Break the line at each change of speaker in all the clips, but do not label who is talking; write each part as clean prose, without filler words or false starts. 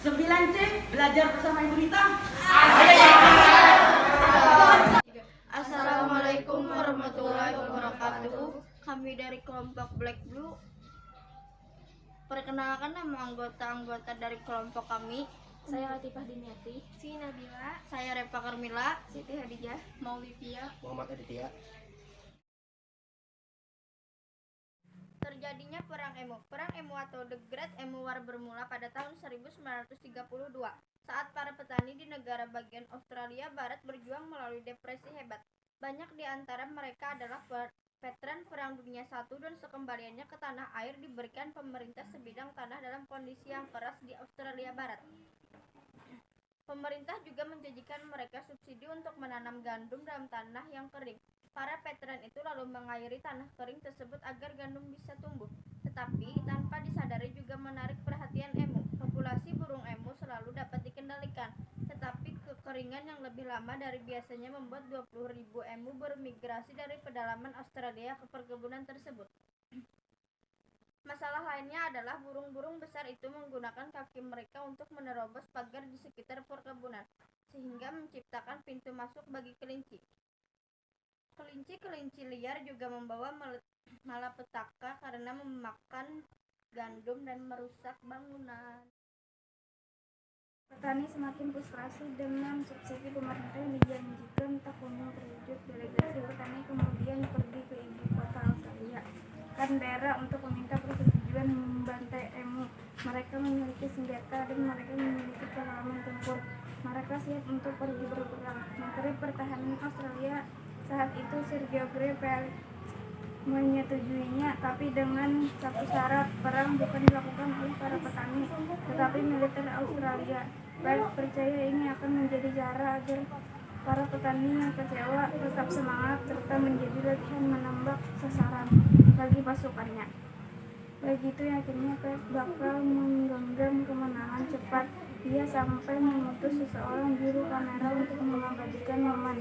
9C, belajar bersama Ibu Rita.
Assalamualaikum warahmatullahi wabarakatuh. Kami dari kelompok Black Blue. Perkenalkan nama anggota-anggota dari kelompok kami.
Saya Latifah Diniati,
Si Nabila,
Saya Repa Karmila,
Siti Hadijah,
Maulivia,
Muhammad Aditya.
Terjadinya Perang Emu. Perang Emu atau The Great Emu War bermula pada tahun 1932 saat para petani di negara bagian Australia Barat berjuang melalui depresi hebat. Banyak di antara mereka adalah veteran Perang Dunia I dan sekembaliannya ke tanah air diberikan pemerintah sebidang tanah dalam kondisi yang keras di Australia Barat. Pemerintah juga menjanjikan mereka subsidi untuk menanam gandum dalam tanah yang kering. Para veteran itu lalu mengairi tanah kering tersebut agar gandum bisa tumbuh. Tetapi tanpa disadari juga menarik perhatian emu. Populasi burung emu selalu dapat dikendalikan. Tetapi kekeringan yang lebih lama dari biasanya membuat 20.000 emu bermigrasi dari pedalaman Australia ke perkebunan tersebut. Masalah lainnya adalah burung-burung besar itu menggunakan kaki mereka untuk menerobos pagar di sekitar perkebunan, sehingga menciptakan pintu masuk bagi kelinci. Kelinci-kelinci liar juga membawa malapetaka karena memakan gandum dan merusak bangunan.
petani semakin frustrasi dengan subsidi pemerintah yang dijanjikan tak kunjung terwujud. Delegasi petani kemudian pergi ke ibu kota Australia, Canberra, untuk meminta persetujuan membantai emu. Mereka memiliki senjata dan mereka memiliki pengalaman tempur. Mereka siap untuk pergi berperang. Menteri Pertahanan Australia saat itu Sir Geoffrey Peelage menyetujuinya, tapi dengan satu syarat: perang bukan dilakukan oleh para petani, tetapi militer Australia. Peelage percaya ini akan menjadi cara agar para petani yang kecewa tetap semangat serta menjadi latihan menembak sasaran bagi pasukannya. Begitu yakinnya Peelage bakal menggenggam kemenangan cepat. Dia sampai mengutus seseorang juru kamera untuk mengabadikan momen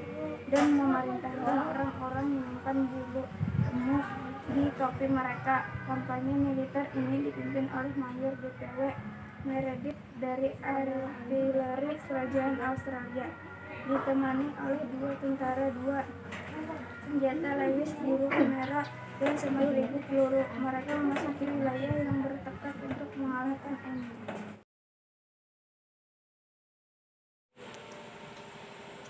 dan memerintahkan orang-orang menyimpan bulu emu di topi mereka. Kampanye militer ini dipimpin oleh Mayor BPW Meredith dari artileri kerajaan Australia, ditemani oleh 2 tentara, 2 senjata Lewis, juru kamera, dan 10.000 peluru. Mereka memasuki wilayah yang bertekad untuk mengalahkan emu.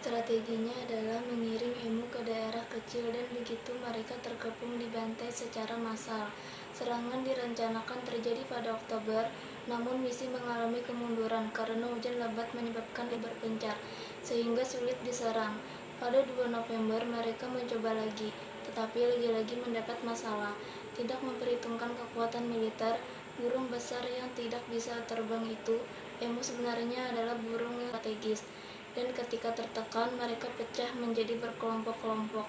Strateginya adalah mengirim emu ke daerah kecil dan begitu mereka terkepung dibantai secara massal. Serangan direncanakan terjadi pada Oktober, namun misi mengalami kemunduran karena hujan lebat menyebabkan berpencar, sehingga sulit diserang. Pada 2 November mereka mencoba lagi, tetapi lagi-lagi mendapat masalah. Tidak memperhitungkan kekuatan militer, burung besar yang tidak bisa terbang itu, emu sebenarnya adalah burung yang strategis. Dan ketika tertekan, mereka pecah menjadi berkelompok-kelompok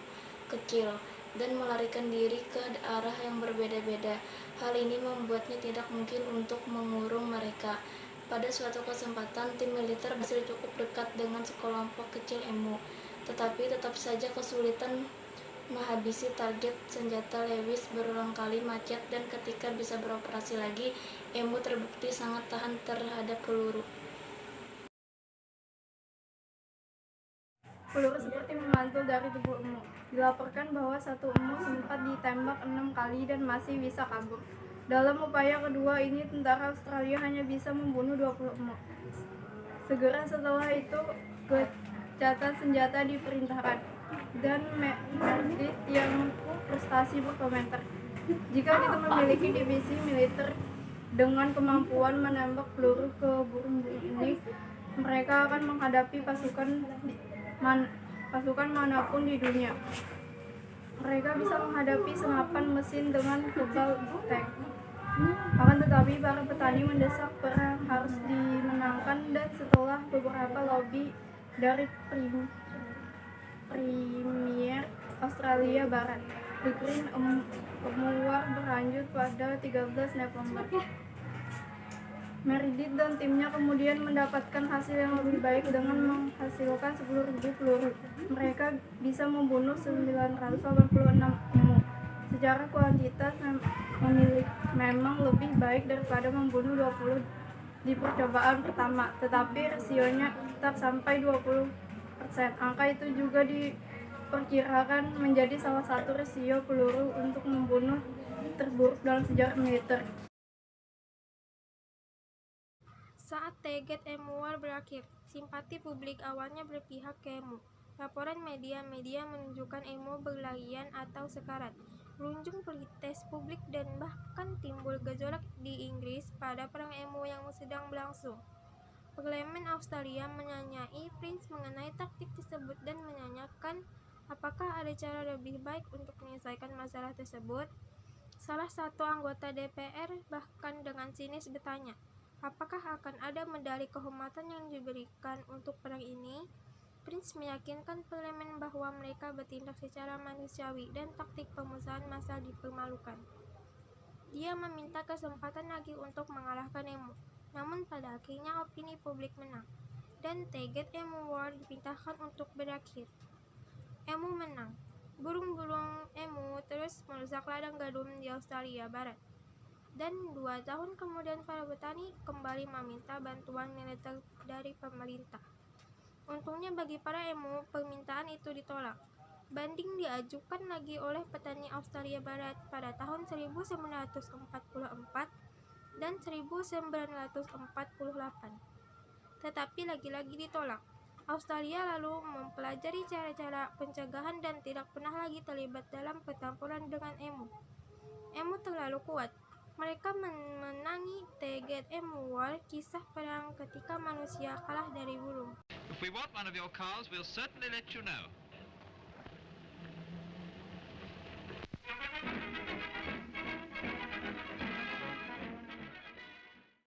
kecil dan melarikan diri ke arah yang berbeda-beda. Hal ini membuatnya tidak mungkin untuk mengurung mereka. Pada suatu kesempatan, tim militer berhasil cukup dekat dengan sekelompok kecil emu, tetapi tetap saja kesulitan menghabisi target. Senjata Lewis berulang kali macet dan ketika bisa beroperasi lagi, emu terbukti sangat tahan terhadap peluru.
Peluru seperti memantul dari tubuh emu. Dilaporkan bahwa satu emu sempat ditembak 6 kali dan masih bisa kabur. Dalam upaya kedua ini, tentara Australia hanya bisa membunuh 20 emu. Segera setelah itu, gencatan senjata diperintahkan, dan Meredith yang frustasi berkomentar, "Jika kita memiliki divisi militer dengan kemampuan menembak peluru ke burung-burung ini, mereka akan menghadapi pasukan manapun di dunia. Mereka bisa menghadapi senapan mesin dengan kebal tank. Akan tetapi para petani mendesak perang harus dimenangkan, dan setelah beberapa lobby dari Premier Australia Barat, The Great Emu War berlanjut pada 13 November. Meredith dan timnya kemudian mendapatkan hasil yang lebih baik dengan menghasilkan 10.000 peluru. Mereka bisa membunuh 986 emu. Secara kuantitas memang lebih baik daripada membunuh 20 di percobaan pertama, tetapi rasionya tetap sampai 20%. Angka itu juga diperkirakan menjadi salah satu rasio peluru untuk membunuh terburuk dalam sejarah militer.
Saat Teget Emu War berakhir, simpati publik awalnya berpihak ke Emu. Laporan media-media menunjukkan Emu berlarian atau sekarat. Berujung protes publik dan bahkan timbul gejolak di Inggris pada perang Emu yang sedang berlangsung. Parlemen Australia menanyai Prince mengenai taktik tersebut dan menanyakan apakah ada cara lebih baik untuk menyelesaikan masalah tersebut. Salah satu anggota DPR bahkan dengan sinis bertanya, apakah akan ada medali kehormatan yang diberikan untuk perang ini? Prince meyakinkan parlemen bahwa mereka bertindak secara manusiawi dan taktik pemusnahan massal dipermalukan. Dia meminta kesempatan lagi untuk mengalahkan Emu, namun pada akhirnya opini publik menang, dan Teget Emu War dipindahkan untuk berakhir. Emu menang. Burung-burung emu terus merusak ladang gandum di Australia Barat. Dan 2 tahun kemudian para petani kembali meminta bantuan militer dari pemerintah. Untungnya bagi para emu, permintaan itu ditolak. Banding diajukan lagi oleh petani Australia Barat pada tahun 1944 dan 1948. Tetapi lagi-lagi ditolak. Australia lalu mempelajari cara-cara pencegahan dan tidak pernah lagi terlibat dalam pertempuran dengan emu. Emu terlalu kuat. Mereka memenangi Teget Emu War, kisah perang ketika manusia kalah dari burung.
If we want one of your cars, we'll certainly let you know.